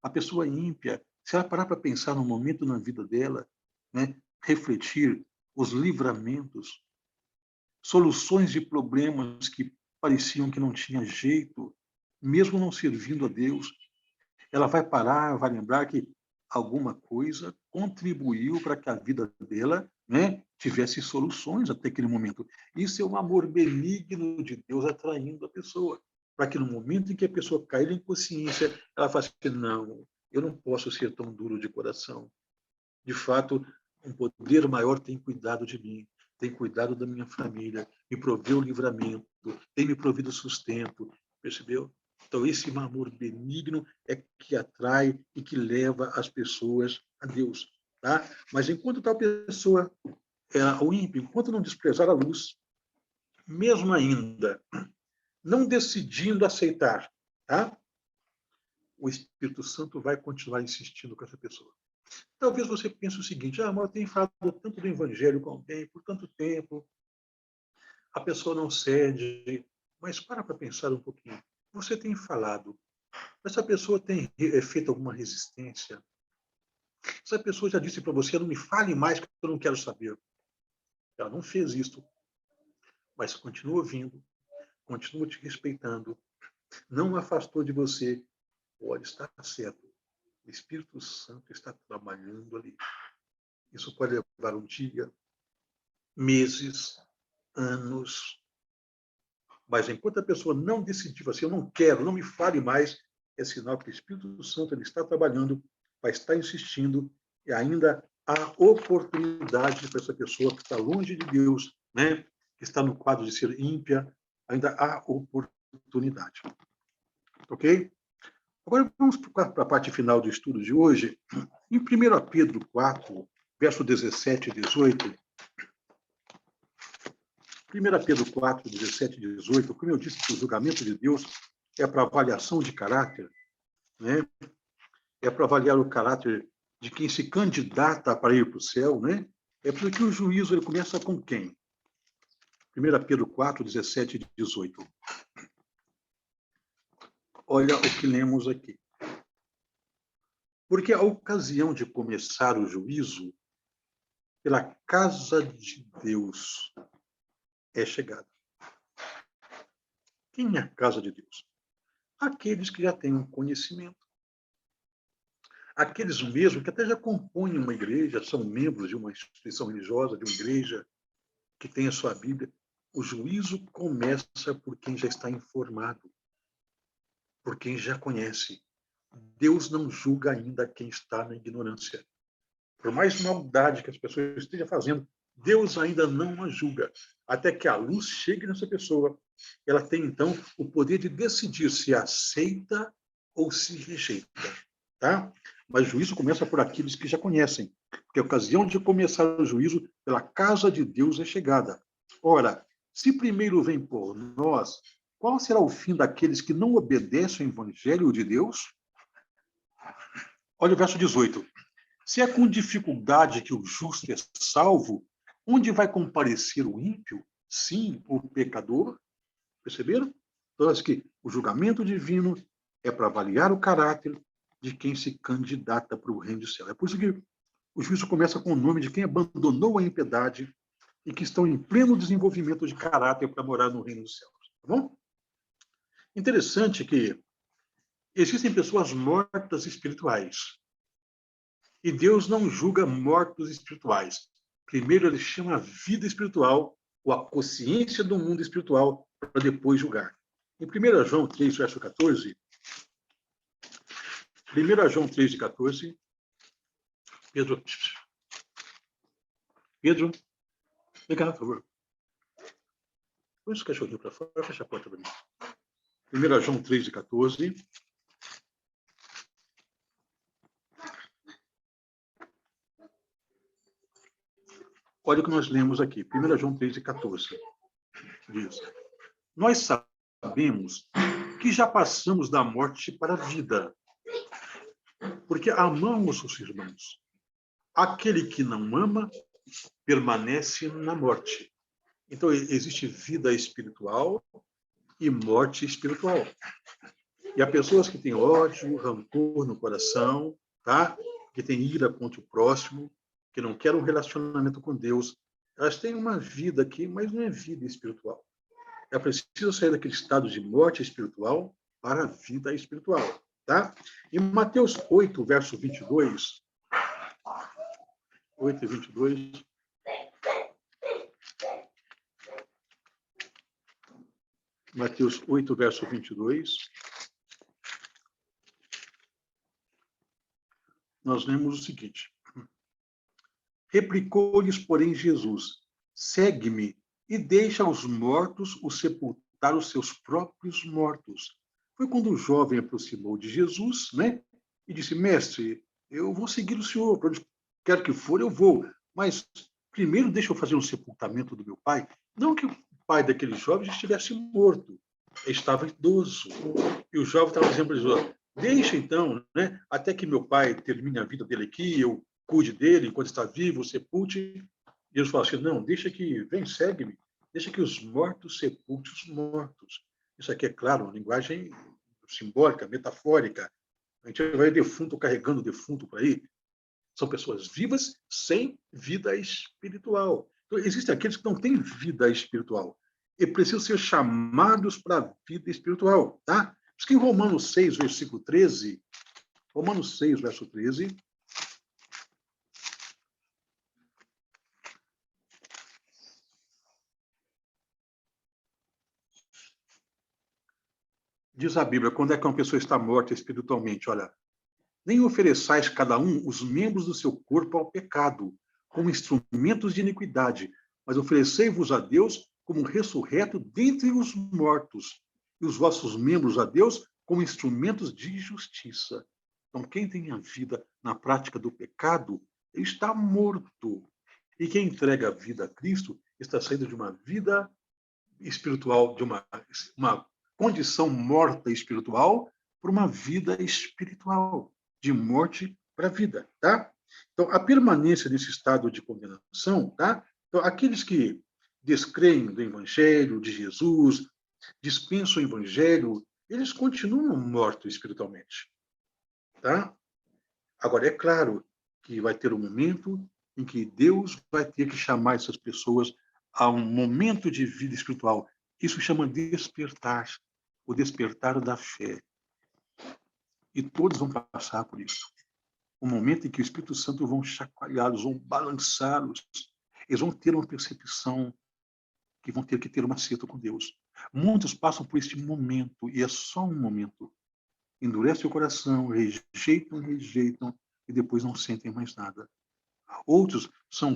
A pessoa ímpia, se ela parar para pensar num momento na vida dela, né, refletir os livramentos, soluções de problemas que pareciam que não tinha jeito, mesmo não servindo a Deus, ela vai parar, vai lembrar que alguma coisa contribuiu para que a vida dela, né, tivesse soluções até aquele momento. Isso é um amor benigno de Deus atraindo a pessoa, para que no momento em que a pessoa cair em consciência, ela faça assim, não, eu não posso ser tão duro de coração. De fato, um poder maior tem cuidado de mim, tem cuidado da minha família, me proveu o livramento, tem me provido sustento, percebeu? Então, esse amor benigno é que atrai e que leva as pessoas a Deus. Tá? Mas enquanto tal pessoa, o ímpio, enquanto não desprezar a luz, mesmo ainda não decidindo aceitar, tá? O Espírito Santo vai continuar insistindo com essa pessoa. Talvez você pense o seguinte, mas eu tenho falado tanto do Evangelho com alguém por tanto tempo, a pessoa não cede, mas para pensar um pouquinho. Você tem falado, essa pessoa tem feito alguma resistência? Essa pessoa já disse para você, não me fale mais que eu não quero saber. Ela não fez isso, mas continua ouvindo, continua te respeitando, não afastou de você, pode estar certo. O Espírito Santo está trabalhando ali. Isso pode levar um dia, meses, anos. Mas enquanto a pessoa não decidir assim, eu não quero, não me fale mais, é sinal que o Espírito Santo ele está trabalhando, vai estar insistindo, e ainda há oportunidade para essa pessoa que está longe de Deus, né? Que está no quadro de ser ímpia, ainda há oportunidade. Ok? Agora vamos para a parte final do estudo de hoje. Em 1 Pedro 4, verso 17 e 18, 1 Pedro 4, 17 e 18, como eu disse que o julgamento de Deus é para avaliação de caráter, né? É para avaliar o caráter de quem se candidata para ir para o céu, né? É por isso que o juízo ele começa com quem? 1 Pedro 4, 17 e 18. Olha o que lemos aqui. Porque a ocasião de começar o juízo pela casa de Deus é chegada. Quem é a casa de Deus? Aqueles que já têm um conhecimento. Aqueles mesmo que até já compõem uma igreja, são membros de uma instituição religiosa, de uma igreja que tem a sua Bíblia. O juízo começa por quem já está informado, por quem já conhece. Deus não julga ainda quem está na ignorância. Por mais maldade que as pessoas estejam fazendo, Deus ainda não a julga. Até que a luz chegue nessa pessoa, ela tem, então, o poder de decidir se aceita ou se rejeita. Tá? Mas o juízo começa por aqueles que já conhecem, porque a ocasião de começar o juízo pela casa de Deus é chegada. Ora, se primeiro vem por nós, qual será o fim daqueles que não obedecem ao evangelho de Deus? Olha o verso 18. Se é com dificuldade que o justo é salvo, onde vai comparecer o ímpio? Sim, o pecador. Perceberam? Então, acho que o julgamento divino é para avaliar o caráter de quem se candidata para o reino do céu. É por isso que o juízo começa com o nome de quem abandonou a impiedade e que estão em pleno desenvolvimento de caráter para morar no reino dos céus. Tá bom? Interessante que existem pessoas mortas espirituais. E Deus não julga mortos espirituais. Primeiro ele chama a vida espiritual, ou a consciência do mundo espiritual, para depois julgar. Em 1 João 3, verso 14, 1 João 3, de 14, Pedro, vem cá, por favor. Põe esse cachorrinho para fora, fecha a porta para mim. 1 João 3, de 14. Olha o que nós lemos aqui, 1 João 3, de 14. Diz: Nós sabemos que já passamos da morte para a vida, porque amamos os irmãos. Aquele que não ama permanece na morte. Então, existe vida espiritual e morte espiritual. E há pessoas que têm ódio, rancor no coração, tá? Que têm ira contra o próximo, que não querem um relacionamento com Deus. Elas têm uma vida aqui, mas não é vida espiritual. É preciso sair daquele estado de morte espiritual para a vida espiritual, tá? Em Mateus 8, verso 22, 8 e 22, Mateus 8, verso 22, nós lemos o seguinte: Replicou-lhes, porém, Jesus: Segue-me e deixa aos mortos o sepultar os seus próprios mortos. Foi quando o jovem aproximou de Jesus, né? E disse: Mestre, eu vou seguir o senhor, para onde quer que for, eu vou. Mas primeiro deixa eu fazer um sepultamento do meu pai. Não que o pai daquele jovem já estivesse morto, ele estava idoso. E o jovem estava dizendo para Jesus: deixa então, né? Até que meu pai termine a vida dele aqui, eu cuide dele enquanto está vivo, sepulte. E eles falam assim: não, deixa que, vem, segue-me, deixa que os mortos sepulte os mortos. Isso aqui é, claro, uma linguagem simbólica, metafórica. A gente vai defunto carregando defunto por aí. São pessoas vivas sem vida espiritual. Então, existem aqueles que não têm vida espiritual e precisam ser chamados para a vida espiritual, tá? Por isso que em Romanos 6, versículo 13, Romanos 6, verso 13, diz a Bíblia, quando é que uma pessoa está morta espiritualmente? Olha, nem ofereçais cada um os membros do seu corpo ao pecado, como instrumentos de iniquidade, mas oferecei-vos a Deus como ressurreto dentre os mortos, e os vossos membros a Deus como instrumentos de justiça. Então, quem tem a vida na prática do pecado, está morto. E quem entrega a vida a Cristo está saindo de uma vida espiritual, de uma condição morta espiritual para uma vida espiritual, de morte para vida, tá? Então, a permanência nesse estado de condenação, tá? Então, aqueles que descreem do Evangelho, de Jesus, dispensam o Evangelho, eles continuam mortos espiritualmente, tá? Agora, é claro que vai ter um momento em que Deus vai ter que chamar essas pessoas a um momento de vida espiritual. Isso chama despertar, o despertar da fé. E todos vão passar por isso. O momento em que o Espírito Santo vão chacoalhá-los, vão balançá-los. Eles vão ter uma percepção que vão ter que ter um acerto com Deus. Muitos passam por este momento, e é só um momento. Endurece o coração, rejeitam, e depois não sentem mais nada. Outros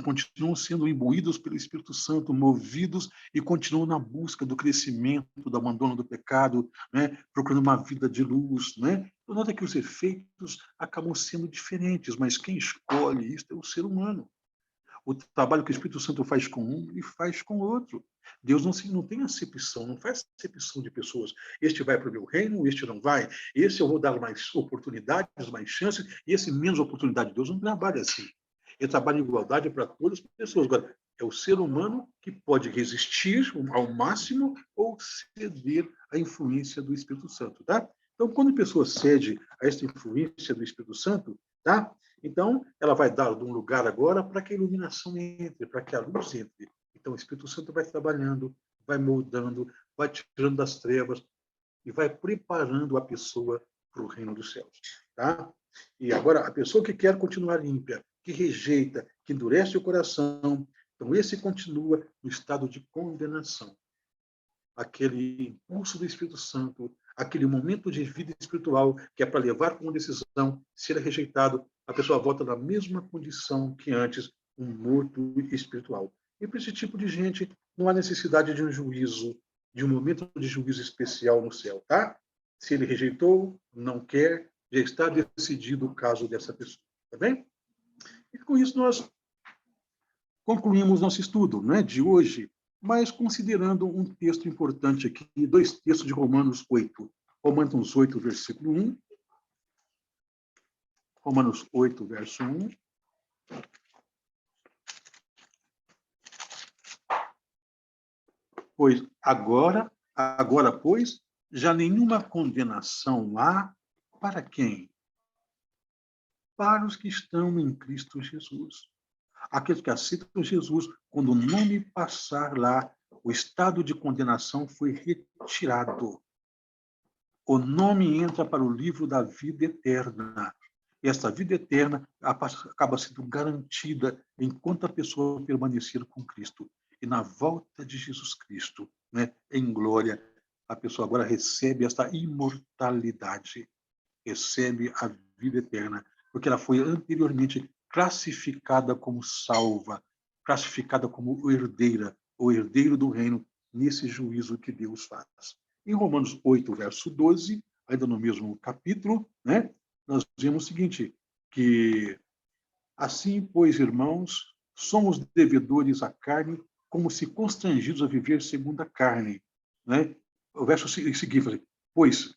continuam sendo imbuídos pelo Espírito Santo, movidos e continuam na busca do crescimento, do abandono do pecado, né? Procurando uma vida de luz. Né? Então, nota que os efeitos acabam sendo diferentes, mas quem escolhe isso é o ser humano. O trabalho que o Espírito Santo faz com um, ele faz com o outro. Deus não tem acepção, não faz acepção de pessoas. Este vai para o meu reino, este não vai. Esse eu vou dar mais oportunidades, mais chances, e esse menos oportunidade. Deus não trabalha assim. Ele trabalha em igualdade para todas as pessoas. Agora, é o ser humano que pode resistir ao máximo ou ceder à influência do Espírito Santo, tá? Então, quando a pessoa cede a essa influência do Espírito Santo, tá? Então, ela vai dar um lugar agora para que a iluminação entre, para que a luz entre. Então, o Espírito Santo vai trabalhando, vai moldando, vai tirando das trevas e vai preparando a pessoa para o reino dos céus. Tá? E agora, a pessoa que quer continuar ímpia, que rejeita, que endurece o coração, então esse continua no estado de condenação. Aquele impulso do Espírito Santo, aquele momento de vida espiritual que é para levar com uma decisão, se ele é rejeitado, a pessoa volta na mesma condição que antes, um morto espiritual. E para esse tipo de gente, não há necessidade de um juízo, de um momento de juízo especial no céu, tá? Se ele rejeitou, não quer, já está decidido o caso dessa pessoa, tá bem? E com isso nós concluímos nosso estudo, né, de hoje, mas considerando um texto importante aqui, dois textos de Romanos 8. Romanos 8, versículo 1. Romanos 8, verso 1. Pois agora, pois, já nenhuma condenação há para quem? Para os que estão em Cristo Jesus. Aqueles que aceitam Jesus, quando o nome passar lá, o estado de condenação foi retirado. O nome entra para o livro da vida eterna. E esta vida eterna acaba sendo garantida enquanto a pessoa permanecer com Cristo. E na volta de Jesus Cristo, né, em glória, a pessoa agora recebe esta imortalidade, recebe a vida eterna, porque ela foi anteriormente classificada como salva, classificada como herdeira, ou herdeiro do reino, nesse juízo que Deus faz. Em Romanos 8, verso 12, ainda no mesmo capítulo, né, nós vemos o seguinte, que assim, pois, irmãos, somos devedores à carne, como se constrangidos a viver segundo a carne. Né? O verso seguinte, pois,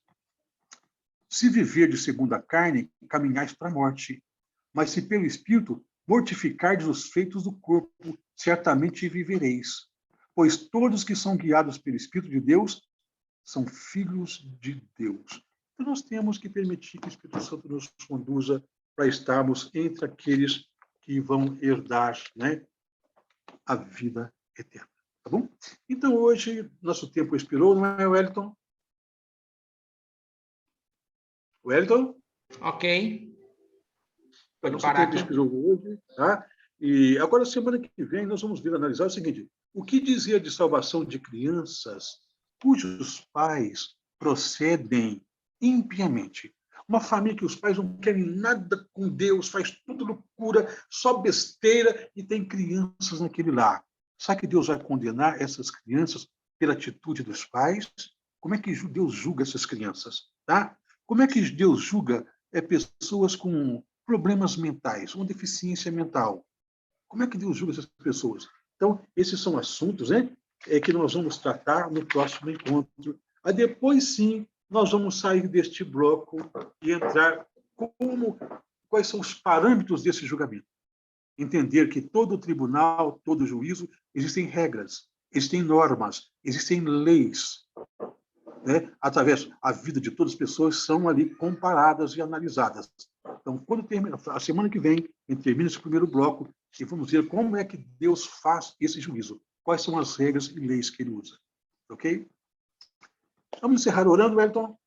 se viver de segundo a carne, caminhais para a morte. Mas se pelo Espírito mortificardes os feitos do corpo, certamente vivereis. Pois todos que são guiados pelo Espírito de Deus são filhos de Deus. Então, nós temos que permitir que o Espírito Santo nos conduza para estarmos entre aqueles que vão herdar, né, a vida eterna. Tá bom? Então, hoje, nosso tempo expirou, não é, Wellington? Wellington? Ok. Nosso tempo expirou hoje, tá? E agora, semana que vem, nós vamos vir analisar o seguinte: o que dizer de salvação de crianças cujos pais procedem impiamente? Uma família que os pais não querem nada com Deus, faz tudo loucura, só besteira, e tem crianças naquele lar. Será que Deus vai condenar essas crianças pela atitude dos pais? Como é que Deus julga essas crianças? Tá? Como é que Deus julga pessoas com problemas mentais, uma deficiência mental? Como é que Deus julga essas pessoas? Então, esses são assuntos, né, que nós vamos tratar no próximo encontro. Aí depois, sim, nós vamos sair deste bloco e entrar quais são os parâmetros desse julgamento. Entender que todo tribunal, todo juízo, existem regras, existem normas, existem leis, né? Através a vida de todas as pessoas são ali comparadas e analisadas. Então, quando termina a semana que vem, a gente termina esse primeiro bloco e vamos ver como é que Deus faz esse juízo, quais são as regras e leis que ele usa, ok? Vamos encerrar orando, Wellington?